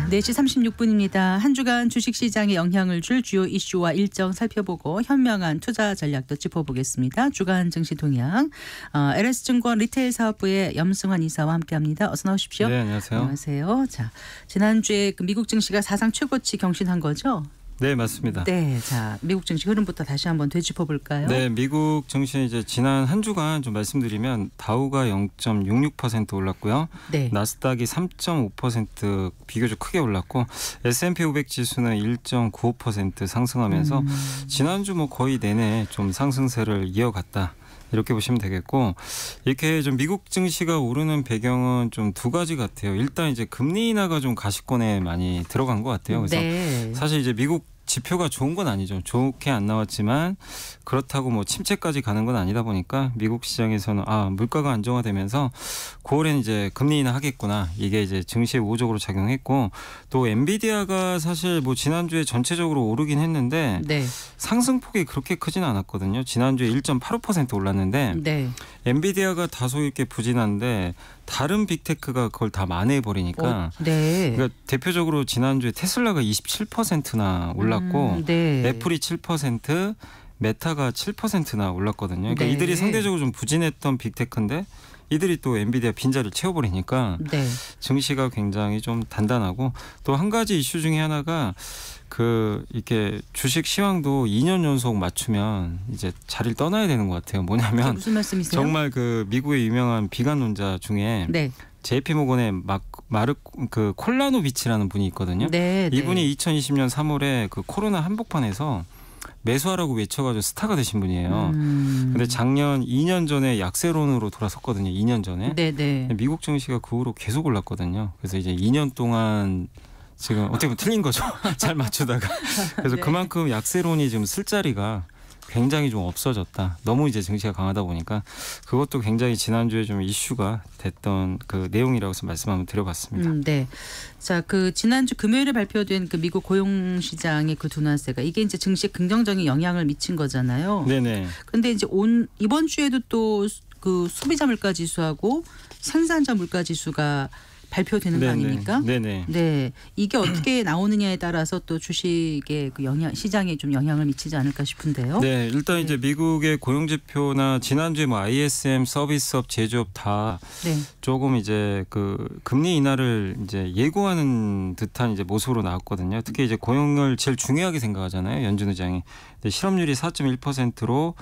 4시 36분입니다. 한 주간 주식시장에 영향을 줄 주요 이슈와 일정 살펴보고 현명한 투자 전략도 짚어보겠습니다. 주간 증시 동향 LS증권 리테일사업부의 염승환 이사와 함께합니다. 어서 나오십시오. 네, 안녕하세요. 안녕하세요. 자, 지난주에 그 미국 증시가 사상 최고치 경신한 거죠? 네, 맞습니다. 네, 자 미국 증시 흐름부터 다시 한번 되짚어볼까요? 네, 미국 증시 이제 지난 한 주간 좀 말씀드리면 다우가 0.66% 올랐고요. 네. 나스닥이 3.5% 비교적 크게 올랐고 S&P 500 지수는 1.95% 상승하면서 지난주 뭐 거의 내내 좀 상승세를 이어갔다. 이렇게 보시면 되겠고, 이렇게 좀 미국 증시가 오르는 배경은 좀 두 가지 같아요. 일단 이제 금리 인하가 좀 가시권에 많이 들어간 것 같아요. 그래서 네. 사실 이제 미국 지표가 좋은 건 아니죠. 좋게 안 나왔지만 그렇다고 뭐 침체까지 가는 건 아니다 보니까 미국 시장에서는 물가가 안정화되면서 9월에는 이제 금리 인하 하겠구나. 이게 이제 증시에 우호적으로 작용했고, 또 엔비디아가 사실 뭐 지난주에 전체적으로 오르긴 했는데 네. 상승폭이 그렇게 크진 않았거든요. 지난주에 1.85% 올랐는데 네. 엔비디아가 다소 이렇게 부진한데 다른 빅테크가 그걸 다 만회해 버리니까. 네. 그러니까 대표적으로 지난주에 테슬라가 27%나 올랐고 네. 애플이 7%, 메타가 7%나 올랐거든요. 그러니까 네. 이들이 상대적으로 좀 부진했던 빅테크인데 이들이 또 엔비디아 빈자리를 채워버리니까 네. 증시가 굉장히 좀 단단하고, 또 한 가지 이슈 중에 하나가 이렇게 주식 시황도 2년 연속 맞추면 이제 자리를 떠나야 되는 것 같아요. 뭐냐면 무슨 말씀이세요? 정말 그 미국의 유명한 비관론자 중에 네. JP 모건의 콜라노비치라는 분이 있거든요. 네. 이분이 2020년 3월에 그 코로나 한복판에서 매수하라고 외쳐가지고 스타가 되신 분이에요. 근데 작년 2년 전에 약세론으로 돌아섰거든요. 2년 전에. 네네. 미국 증시가 그 후로 계속 올랐거든요. 그래서 이제 2년 동안 지금 어떻게 보면 틀린 거죠. 잘 맞추다가. 그래서 네. 그만큼 약세론이 지금 쓸 자리가 굉장히 좀 없어졌다. 너무 이제 증시가 강하다 보니까 그것도 굉장히 지난주에 좀 이슈가 됐던 그 내용이라고 해서 말씀 한번 드려봤습니다. 네. 자, 그 지난주 금요일에 발표된 그 미국 고용 시장의 그 둔화세가 이게 이제 증시에 긍정적인 영향을 미친 거잖아요. 네네. 근데 이제 이번 주에도 또 그 소비자 물가 지수하고 생산자 물가 지수가 발표되는 거 아닙니까? 네네. 네, 이게 어떻게 나오느냐에 따라서 또 주식의 그 시장에 좀 영향을 미치지 않을까 싶은데요. 네, 일단 이제 미국의 고용 지표나 지난주에 뭐 ISM, 서비스업, 제조업 다 네. 조금 이제 그 금리 인하를 이제 예고하는 듯한 이제 모습으로 나왔거든요. 특히 이제 고용을 제일 중요하게 생각하잖아요, 연준 의장이. 근데 실업률이 4.1%로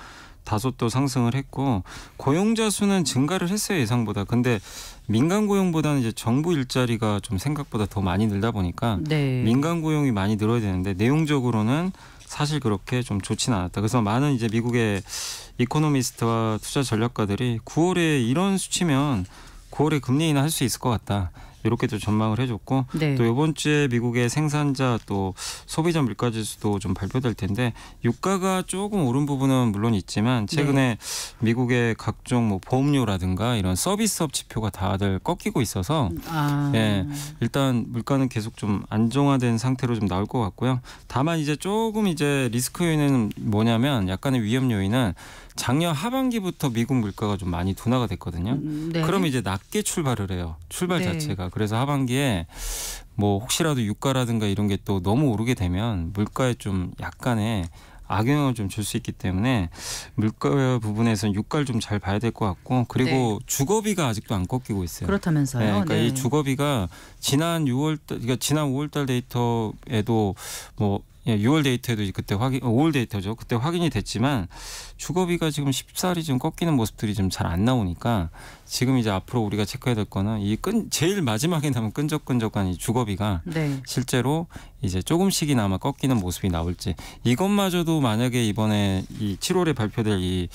다소 또 상승을 했고, 고용자 수는 증가를 했어요, 예상보다. 근데 민간 고용보다는 이제 정부 일자리가 좀 생각보다 더 많이 늘다 보니까 네. 민간 고용이 많이 늘어야 되는데 내용적으로는 사실 그렇게 좀 좋지는 않았다. 그래서 많은 이제 미국의 이코노미스트와 투자 전략가들이 9월에 이런 수치면 9월에 금리 인하 할 수 있을 것 같다. 이렇게 또 전망을 해줬고, 네. 또 이번 주에 미국의 생산자 또 소비자 물가 지수도 좀 발표될 텐데, 유가가 조금 오른 부분은 물론 있지만 최근에 미국의 각종 뭐 보험료라든가 이런 서비스업 지표가 다들 꺾이고 있어서 예, 일단 물가는 계속 좀 안정화된 상태로 좀 나올 것 같고요. 다만 이제 조금 이제 리스크 요인은 뭐냐면, 약간의 위험 요인은 작년 하반기부터 미국 물가가 좀 많이 둔화가 됐거든요. 네. 그러면 이제 낮게 출발을 해요. 출발 네. 자체가. 그래서 하반기에 뭐 혹시라도 유가라든가 이런 게 또 너무 오르게 되면 물가에 좀 약간의 악영향을 좀 줄 수 있기 때문에 물가 부분에서는 유가를 좀 잘 봐야 될 것 같고, 그리고 주거비가 아직도 안 꺾이고 있어요. 그렇다면서요. 네, 그러니까 네. 이 주거비가 지난 5월달 데이터에도 뭐 6월 데이터에도 그때 5월 데이터죠. 그때 확인이 됐지만 주거비가 지금 쉽사리 좀 꺾이는 모습들이 좀 잘 안 나오니까 지금 이제 앞으로 우리가 체크해야 될 거는 제일 마지막에 남은 끈적끈적한 이 주거비가 네. 실제로 이제 조금씩이나마 꺾이는 모습이 나올지, 이것마저도 만약에 이번에 이 7월에 발표될 이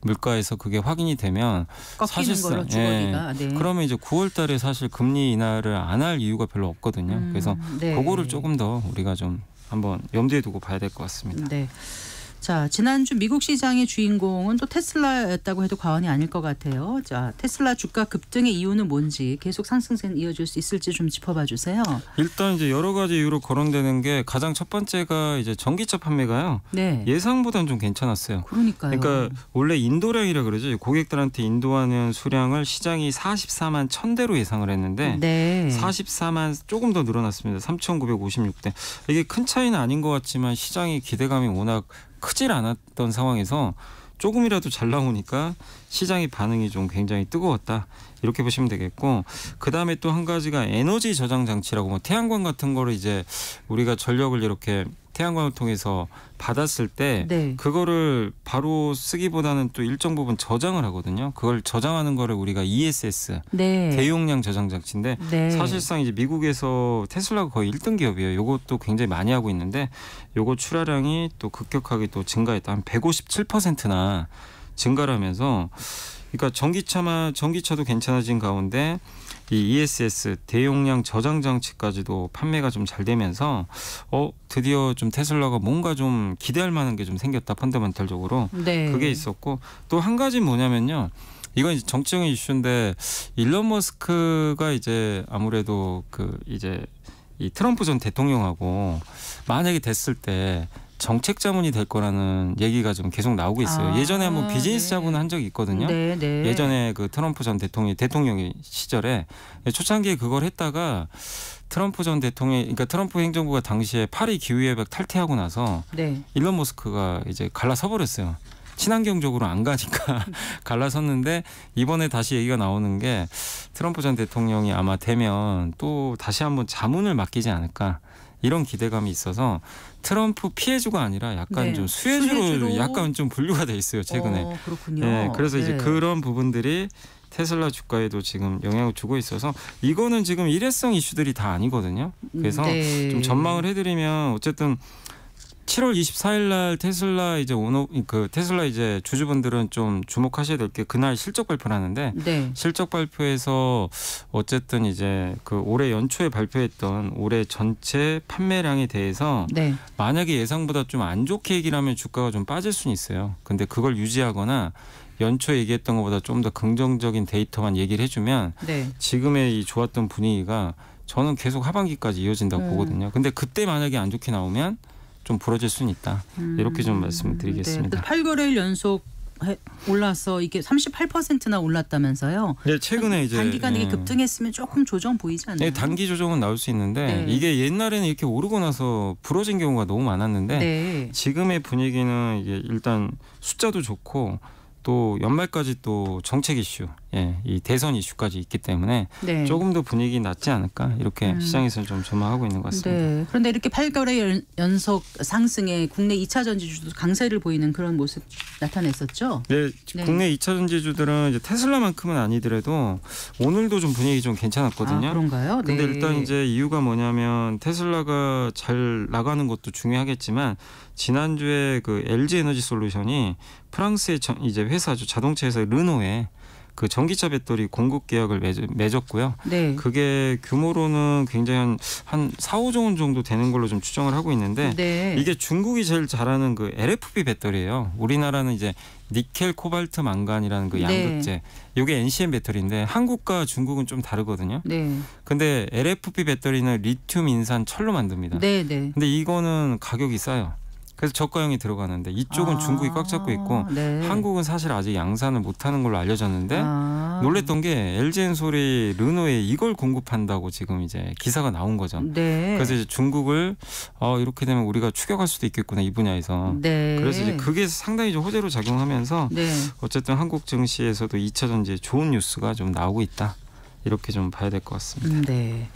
물가에서 그게 확인이 되면 꺾이는 사실상 걸로 주거비가. 네. 그러면 이제 9월 달에 사실 금리 인하를 안 할 이유가 별로 없거든요. 그래서 네. 그거를 조금 더 우리가 좀 한번 염두에 두고 봐야 될 것 같습니다. 네. 자, 지난주 미국 시장의 주인공은 또 테슬라였다고 해도 과언이 아닐 것 같아요. 자, 테슬라 주가 급등의 이유는 뭔지 계속 상승세는 이어질 수 있을지 좀 짚어봐 주세요. 일단 이제 여러 가지 이유로 거론되는 게 가장 첫 번째가 이제 전기차 판매가요. 네. 예상보다는 좀 괜찮았어요. 그러니까요. 그러니까 원래 인도량이라 그러죠. 고객들한테 인도하는 수량을 시장이 44만 1,000대로 예상을 했는데 네. 44만 조금 더 늘어났습니다. 3,956대. 이게 큰 차이는 아닌 것 같지만 시장의 기대감이 워낙 크질 않았던 상황에서 조금이라도 잘 나오니까 시장의 반응이 좀 굉장히 뜨거웠다. 이렇게 보시면 되겠고, 그 다음에 또 한 가지가 에너지 저장 장치라고 뭐 태양광 같은 거를 이제 우리가 전력을 이렇게 태양광을 통해서 받았을 때 네. 그거를 바로 쓰기보다는 또 일정 부분 저장을 하거든요. 그걸 저장하는 거를 우리가 ESS 네. 대용량 저장 장치인데 네. 사실상 이제 미국에서 테슬라가 거의 1등 기업이에요. 요것도 굉장히 많이 하고 있는데 요거 출하량이 또 급격하게 또 증가했다. 한 157%나 증가를 하면서, 그러니까 전기차도 괜찮아진 가운데 이 ESS 대용량 저장 장치까지도 판매가 좀 잘 되면서 드디어 좀 테슬라가 뭔가 좀 기대할 만한 게 좀 생겼다, 펀더멘털적으로. 네. 그게 있었고, 또 한 가지 뭐냐면요. 이건 이제 정치적인 이슈인데 일론 머스크가 이제 아무래도 이제 이 트럼프 전 대통령하고 만약에 됐을 때 정책 자문이 될 거라는 얘기가 좀 계속 나오고 있어요. 예전에 한번 비즈니스 네. 자문을 한 적이 있거든요. 네, 네. 예전에 그 트럼프 전 대통령의 시절에 초창기에 그걸 했다가 트럼프 전 대통령, 그러니까 트럼프 행정부가 당시에 파리 기후협약 탈퇴하고 나서 네. 일론 머스크가 이제 갈라서 버렸어요. 친환경적으로 안 가니까 갈라섰는데, 이번에 다시 얘기가 나오는 게 트럼프 전 대통령이 아마 되면 또 다시 한번 자문을 맡기지 않을까, 이런 기대감이 있어서 트럼프 피해주가 아니라 약간 네. 좀 수혜주로 수혜주로? 약간 좀 분류가 돼 있어요, 최근에. 그렇군요. 네, 그래서 이제 네. 그런 부분들이 테슬라 주가에도 지금 영향을 주고 있어서 이거는 지금 일회성 이슈들이 다 아니거든요. 그래서 네. 좀 전망을 해드리면 어쨌든 7월 24일 날 테슬라 이제 주주분들은 좀 주목하셔야 될 게 그날 실적 발표를 하는데, 네. 실적 발표에서 어쨌든 이제 그 올해 연초에 발표했던 올해 전체 판매량에 대해서 네. 만약에 예상보다 좀 안 좋게 얘기를 하면 주가가 좀 빠질 수는 있어요. 근데 그걸 유지하거나 연초에 얘기했던 것보다 좀 더 긍정적인 데이터만 얘기를 해주면 네. 지금의 이 좋았던 분위기가 저는 계속 하반기까지 이어진다고 보거든요. 근데 그때 만약에 안 좋게 나오면 좀 부러질 수는 있다. 이렇게 좀 말씀드리겠습니다. 네. 8거래일 연속 올라서 이게 38%나 올랐다면서요. 네, 최근에 이제 단기간에 급등했으면 조금 조정 보이지 않나요? 네, 단기 조정은 나올 수 있는데 네. 이게 옛날에는 이렇게 오르고 나서 부러진 경우가 너무 많았는데 네. 지금의 분위기는 이게 일단 숫자도 좋고 또 연말까지 또 정책 이슈, 이 대선 이슈까지 있기 때문에 네. 조금 더 분위기 낮지 않을까, 이렇게 시장에서는 좀 전망하고 있는 것 같습니다. 네. 그런데 이렇게 8거래 연속 상승에 국내 2차 전지주도 강세를 보이는 그런 모습 나타냈었죠. 네, 네. 국내 2차 전지주들은 이제 테슬라만큼은 아니더라도 오늘도 좀 분위기 좀 괜찮았거든요. 아, 그런가요? 근데 네. 일단 이제 이유가 뭐냐면 테슬라가 잘 나가는 것도 중요하겠지만 지난주에 그 LG 에너지 솔루션이 프랑스의 이제 회사죠, 자동차 회사 르노에 그 전기차 배터리 공급 계약을 맺었고요. 네. 그게 규모로는 굉장히 한 4, 5조 원 정도 되는 걸로 좀 추정을 하고 있는데, 네. 이게 중국이 제일 잘하는 그 LFP 배터리예요. 우리나라는 이제 니켈, 코발트, 망간이라는 그 양극재. 이게 NCM 배터리인데 한국과 중국은 좀 다르거든요. 네. 근데 LFP 배터리는 리튬, 인산, 철로 만듭니다. 네, 네. 근데 이거는 가격이 싸요. 그래서 저가형이 들어가는데 이쪽은 중국이 꽉 잡고 있고 네. 한국은 사실 아직 양산을 못하는 걸로 알려졌는데 놀랬던 게 LG엔솔이 르노에 이걸 공급한다고 지금 이제 기사가 나온 거죠. 네. 그래서 이제 중국을 이렇게 되면 우리가 추격할 수도 있겠구나, 이 분야에서. 네. 그래서 이제 그게 상당히 좀 호재로 작용하면서 네. 어쨌든 한국 증시에서도 2차 전지에 좋은 뉴스가 좀 나오고 있다, 이렇게 좀 봐야 될 것 같습니다. 네.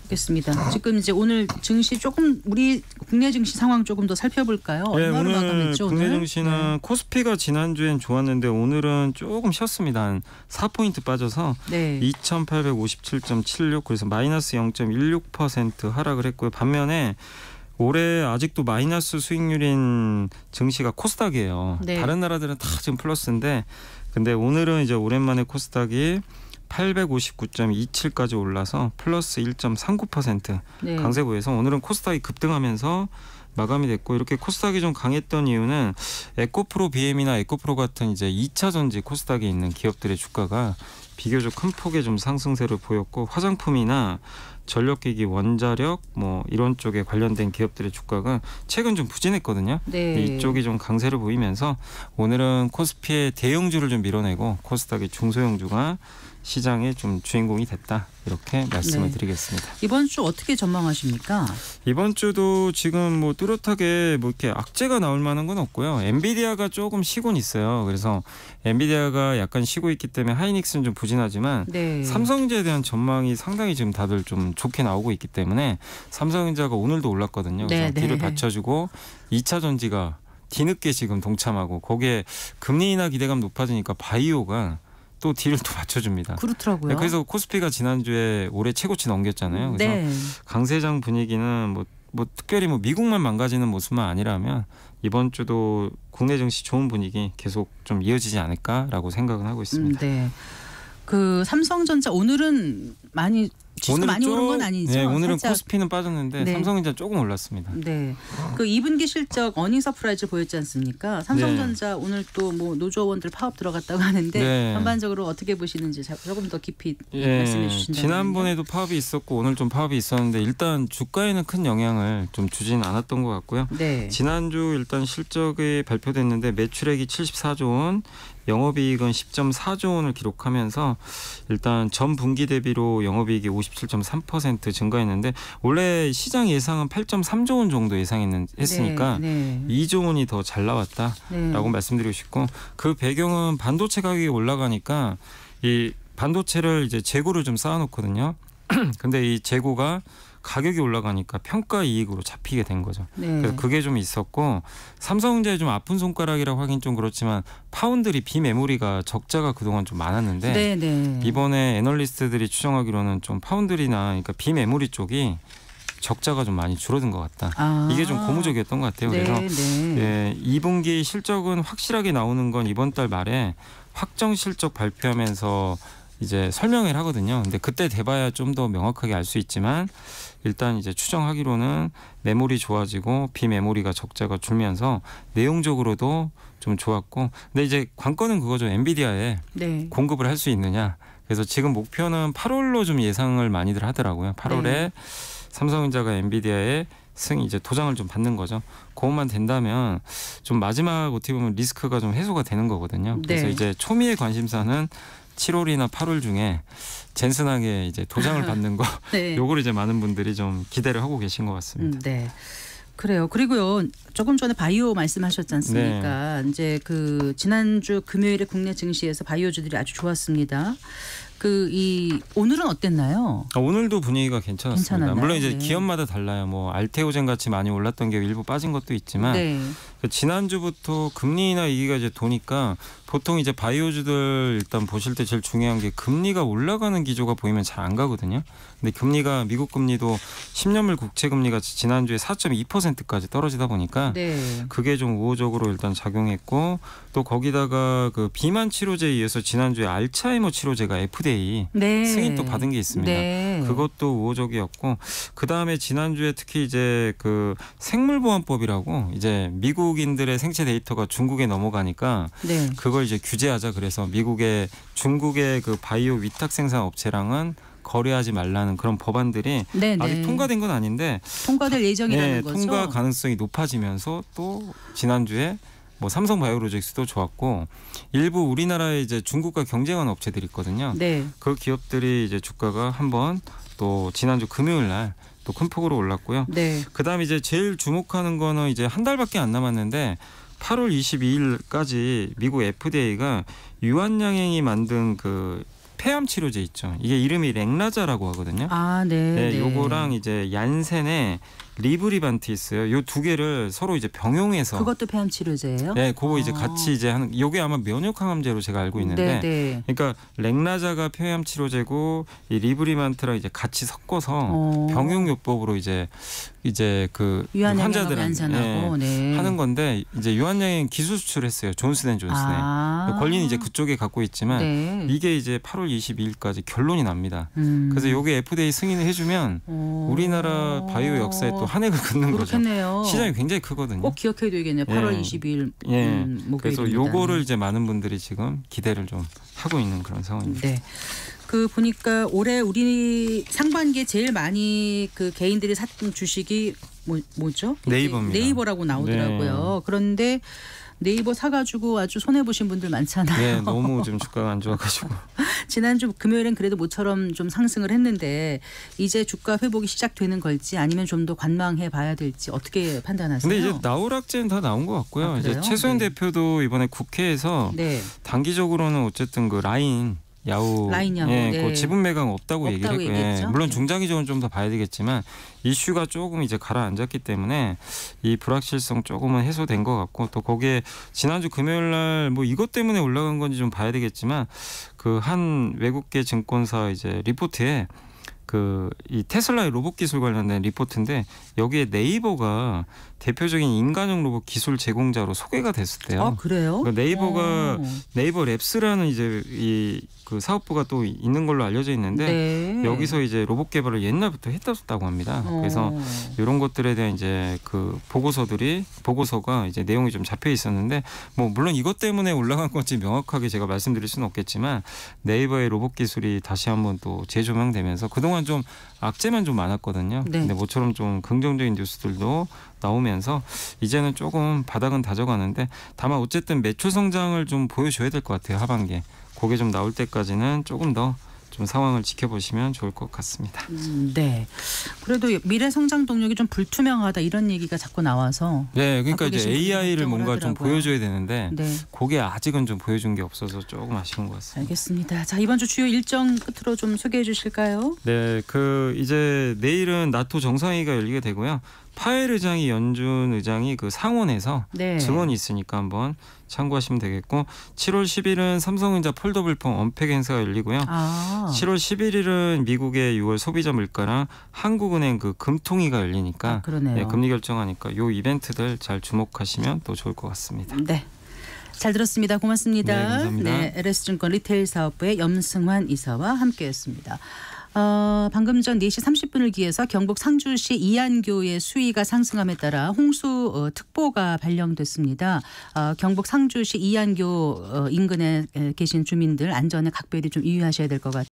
알겠습니다. 지금 이제 오늘 증시 조금 우리 국내 증시 상황 조금 더 살펴볼까요? 네, 얼마로 오늘 마감했죠? 국내 오늘? 증시는 코스피가 지난주엔 좋았는데 오늘은 조금 쉬었습니다. 한 4포인트 빠져서 네. 2857.76, 그래서 마이너스 0.16% 하락을 했고요. 반면에 올해 아직도 마이너스 수익률인 증시가 코스닥이에요. 네. 다른 나라들은 다 지금 플러스인데, 근데 오늘은 이제 오랜만에 코스닥이 859.27까지 올라서 플러스 1.39% 네. 강세 보여서 오늘은 코스닥이 급등하면서 마감이 됐고 이렇게 코스닥이 좀 강했던 이유는 에코프로 BM이나 에코프로 같은 이제 2차 전지 코스닥에 있는 기업들의 주가가 비교적 큰 폭의 좀 상승세를 보였고 화장품이나 전력기기, 원자력 뭐 이런 쪽에 관련된 기업들의 주가가 최근 좀 부진했거든요. 네. 이쪽이 좀 강세를 보이면서 오늘은 코스피의 대형주를 좀 밀어내고 코스닥의 중소형주가 시장의 좀 주인공이 됐다. 이렇게 말씀을 네. 드리겠습니다. 이번 주 어떻게 전망하십니까? 이번 주도 지금 뭐 뚜렷하게 뭐 이렇게 악재가 나올 만한 건 없고요. 엔비디아가 조금 쉬곤 있어요. 그래서 엔비디아가 약간 쉬고 있기 때문에 하이닉스는 좀 부진하지만 네. 삼성전자에 대한 전망이 상당히 지금 다들 좀 좋게 나오고 있기 때문에 삼성전자가 오늘도 올랐거든요. 그래서 네, 네. 뒤를 받쳐주고 2차 전지가 뒤늦게 지금 동참하고 거기에 금리 인하 기대감 높아지니까 바이오가 또 뒤를 또 받쳐줍니다. 그렇더라고요. 그래서 코스피가 지난주에 올해 최고치 넘겼잖아요. 그래서 네. 강세장 분위기는 뭐 특별히 뭐 미국만 망가지는 모습만 아니라면 이번 주도 국내 증시 좋은 분위기 계속 좀 이어지지 않을까라고 생각은 하고 있습니다. 네. 그 삼성전자 오늘은 많이 지수가 많이 오른 건 아니죠. 네, 오늘은 살짝. 코스피는 빠졌는데 네. 삼성전자 조금 올랐습니다. 네. 그 2분기 실적 어닝 서프라이즈 보였지 않습니까? 삼성전자 오늘 또 뭐 노조원들 파업 들어갔다고 하는데 네. 전반적으로 어떻게 보시는지 조금 더 깊이 예, 말씀해 주신다면. 지난번에도 파업이 있었고 오늘 좀 파업이 있었는데 일단 주가에는 큰 영향을 좀 주진 않았던 것 같고요. 네. 지난주 일단 실적이 발표됐는데 매출액이 74조 원, 영업이익은 10.4조 원을 기록하면서 일단 전 분기 대비로 영업이익이 57.3% 증가했는데 원래 시장 예상은 8.3조 원 정도 예상했으니까 네. 2조 원이 더 잘 나왔다라고 네. 말씀드리고 싶고 그 배경은 반도체 가격이 올라가니까 이 반도체를 이제 재고를 좀 쌓아놓거든요. 근데 이 재고가 가격이 올라가니까 평가 이익으로 잡히게 된 거죠. 네. 그래서 그게 좀 있었고 삼성전자의 좀 아픈 손가락이라고 하긴 좀 그렇지만 파운드리 비메모리가 적자가 그동안 좀 많았는데 네. 네. 이번에 애널리스트들이 추정하기로는 좀 파운드리나 그러니까 비메모리 쪽이 적자가 좀 많이 줄어든 것 같다. 아. 이게 좀 고무적이었던 것 같아요. 네. 그래서 네. 예, 2분기 실적은 확실하게 나오는 건 이번 달 말에 확정 실적 발표하면서 이제 설명을 하거든요. 근데 그때 돼봐야 좀 더 명확하게 알 수 있지만 일단 이제 추정하기로는 메모리 좋아지고 비메모리가 적자가 줄면서 내용적으로도 좀 좋았고 근데 이제 관건은 그거죠. 엔비디아에 네. 공급을 할 수 있느냐. 그래서 지금 목표는 8월로 좀 예상을 많이들 하더라고요. 8월에 네. 삼성전자가 엔비디아에 이제 도장을 좀 받는 거죠. 그것만 된다면 좀 마지막 어떻게 보면 리스크가 좀 해소가 되는 거거든요. 그래서 네. 이제 초미의 관심사는 7월이나 8월 중에 젠슨하게 이제 도장을 받는 거 네. 요걸 이제 많은 분들이 좀 기대를 하고 계신 것 같습니다. 네. 그래요. 그리고요. 조금 전에 바이오 말씀하셨지 않습니까? 네. 이제 그 지난주 금요일에 국내 증시에서 바이오주들이 아주 좋았습니다. 오늘은 어땠나요? 오늘도 분위기가 괜찮았습니다. 괜찮았나요? 물론 이제 네. 기업마다 달라요. 뭐 알테오젠 같이 많이 올랐던 게 일부 빠진 것도 있지만 네. 지난주부터 금리 인하 얘기가 이제 도니까 보통 이제 바이오주들 일단 보실 때 제일 중요한 게 금리가 올라가는 기조가 보이면 잘 안 가거든요. 근데 금리가 미국 금리도 10년물 국채 금리가 지난주에 4.2%까지 떨어지다 보니까 네. 그게 좀 우호적으로 일단 작용했고 또 거기다가 그 비만 치료제에 이어서 지난주에 알츠하이머 치료제가 FDA 네. 승인 또 받은 게 있습니다. 네. 그것도 우호적이었고 그 다음에 지난주에 특히 이제 그 생물보안법이라고 이제 미국인들의 생체 데이터가 중국에 넘어가니까 네. 그걸 이제 규제하자 그래서 중국의 그 바이오 위탁 생산 업체랑은 거래하지 말라는 그런 법안들이 네. 아직 네. 통과된 건 아닌데 통과될 예정이라는 네, 거죠. 통과 가능성이 높아지면서 또 지난주에 뭐 삼성바이오로직스도 좋았고 일부 우리나라에 이제 중국과 경쟁하는 업체들이 있거든요. 네. 그 기업들이 이제 주가가 한번 또 지난주 금요일 날 또 큰 폭으로 올랐고요. 네. 그다음에 이제 제일 주목하는 거는 이제 한 달밖에 안 남았는데 8월 22일까지 미국 FDA가 유한양행이 만든 그 폐암 치료제 있죠. 이게 이름이 렉라자라고 하거든요. 아, 네. 네, 요거랑 이제 얀센의 리브리반트 있어요. 요 두 개를 서로 이제 병용해서 그것도 폐암 치료제예요? 네, 그거 이제 같이 이제 하는 요게 아마 면역 항암제로 제가 알고 있는데 네, 네. 그러니까 렉라자가 폐암 치료제고 이 리브리반트랑 이제 같이 섞어서 병용요법으로 이제 그 환자들한테 환자들한테 하는 건데 이제 유한양행 기술 수출했어요. 존슨앤존슨에. 권리는 이제 그쪽에 갖고 있지만 네. 이게 이제 8월 22일까지 결론이 납니다. 그래서 요게 FDA 승인을 해주면 우리나라 바이오 역사에 또 한 획을 긋는 거죠. 그렇겠네요. 시장이 굉장히 크거든요. 꼭 기억해둬야겠네요. 8월 22일 예. 목요일입니다. 그래서 요거를 이제 많은 분들이 지금 기대를 좀 하고 있는 그런 상황입니다. 네. 그 보니까 올해 우리 상반기에 제일 많이 그 개인들이 샀던 주식이 뭐죠? 네이버입니다. 네이버라고 나오더라고요. 네. 그런데 네이버 사가지고 아주 손해 보신 분들 많잖아요. 네, 너무 지금 주가가 안 좋아가지고. 지난주 금요일엔 그래도 모처럼 좀 상승을 했는데 이제 주가 회복이 시작되는 걸지 아니면 좀 더 관망해 봐야 될지 어떻게 판단하세요? 근데 이제 나올 악재는 다 나온 것 같고요. 아, 이제 그래요? 최소연 네. 대표도 이번에 국회에서 네. 단기적으로는 어쨌든 그 야후, 라인 야후, 예, 네. 그 지분 매각 없다고 얘기를 했고, 얘기했죠. 물론 네. 중장기적으로는 좀 더 봐야 되겠지만 이슈가 조금 이제 가라앉았기 때문에 이 불확실성 조금은 해소된 것 같고 또 거기에 지난주 금요일 날 뭐 이것 때문에 올라간 건지 좀 봐야 되겠지만 그 한 외국계 증권사 이제 리포트에 그 이 테슬라의 로봇 기술 관련된 리포트인데 여기에 네이버가 대표적인 인간형 로봇 기술 제공자로 소개가 됐었대요. 아, 그래요? 그러니까 네이버가 네이버 랩스라는 이제 이 그 사업부가 또 있는 걸로 알려져 있는데 네. 여기서 이제 로봇 개발을 옛날부터 했다고 합니다. 그래서 이런 것들에 대한 이제 그 보고서가 이제 내용이 좀 잡혀 있었는데 뭐 물론 이것 때문에 올라간 건지 명확하게 제가 말씀드릴 수는 없겠지만 네이버의 로봇 기술이 다시 한번 또 재조명되면서 그동안 좀 악재만 좀 많았거든요. 네. 근데 모처럼 좀 긍정적인 뉴스들도 나오면서 이제는 조금 바닥은 다져가는데 다만 어쨌든 매출 성장을 좀 보여줘야 될 것 같아요. 하반기에. 그게 좀 나올 때까지는 조금 더 좀 상황을 지켜보시면 좋을 것 같습니다. 네. 그래도 미래 성장 동력이 좀 불투명하다 이런 얘기가 자꾸 나와서. 네, 그러니까 갖고 이제 계신 분들이 AI를 걱정을 뭔가 좀 하더라고요. 보여줘야 되는데 네. 그게 아직은 좀 보여준 게 없어서 조금 아쉬운 것 같습니다. 알겠습니다. 자, 이번 주 주요 일정 끝으로 좀 소개해 주실까요? 네, 그 이제 내일은 나토 정상회의가 열리게 되고요. 파웰 의장이 연준 의장이 그 상원에서 네. 증언이 있으니까 한번 참고하시면 되겠고 7월 10일은 삼성전자 폴더블폰 언팩 행사가 열리고요. 7월 11일은 미국의 6월 소비자 물가랑 한국은행 그 금통위가 열리니까 그러네요. 네, 금리 결정하니까 요 이벤트들 잘 주목하시면 또 좋을 것 같습니다. 네. 잘 들었습니다. 고맙습니다. 네, 감사합니다. 네, LS증권 리테일 사업부의 염승환 이사와 함께했습니다. 방금 전 4시 30분을 기해서 경북 상주시 이안교의 수위가 상승함에 따라 홍수 특보가 발령됐습니다. 경북 상주시 이안교 인근에 계신 주민들 안전에 각별히 좀 유의하셔야 될 것 같아요.